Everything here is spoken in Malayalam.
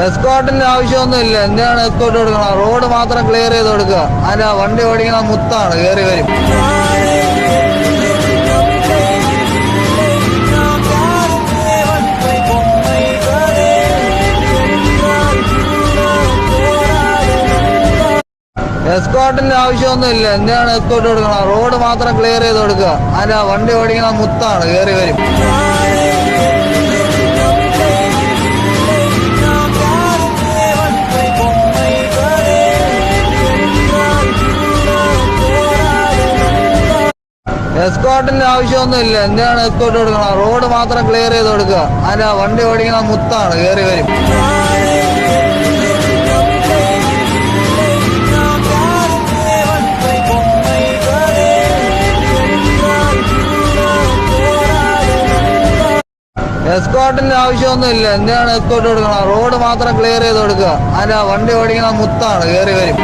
എസ്കോർട്ടിന്റെ ആവശ്യമൊന്നുമില്ല. എന്തിനാണ് എസ്കോർട്ട് കൊടുക്കണം? റോഡ് മാത്രം ക്ലിയർ ചെയ്ത് കൊടുക്കുക. അതിന്റെ വണ്ടി ഓടിക്കണ മുത്താണ്, കയറി വരും. എസ്കോർട്ടിന്റെ ആവശ്യമൊന്നുമില്ല. എന്തിനാണ് എസ്കോർട്ട് കൊടുക്കണം? റോഡ് മാത്രം ക്ലിയർ ചെയ്ത് കൊടുക്കുക. അതിന്റെ വണ്ടി ഓടിക്കണ മുത്താണ്, കയറി വരും. എസ്കോർട്ടിന്റെ ആവശ്യമൊന്നുമില്ല. എന്തിനാണ് എസ്കോർട്ട് കൊടുക്കണം? റോഡ് മാത്രം ക്ലിയർ ചെയ്ത് കൊടുക്കുക. അതിന്റെ വണ്ടി ഓടിക്കണ മുത്താണ്, കയറി വരും. എസ്കോർട്ടിന്റെ ആവശ്യമൊന്നുമില്ല. എന്തിനാണ് എസ്കോർട്ട് കൊടുക്കണം? റോഡ് മാത്രം ക്ലിയർ ചെയ്ത് കൊടുക്കുക. അതിന്റെ വണ്ടി ഓടിക്കണ മുത്താണ്, കയറി വരും.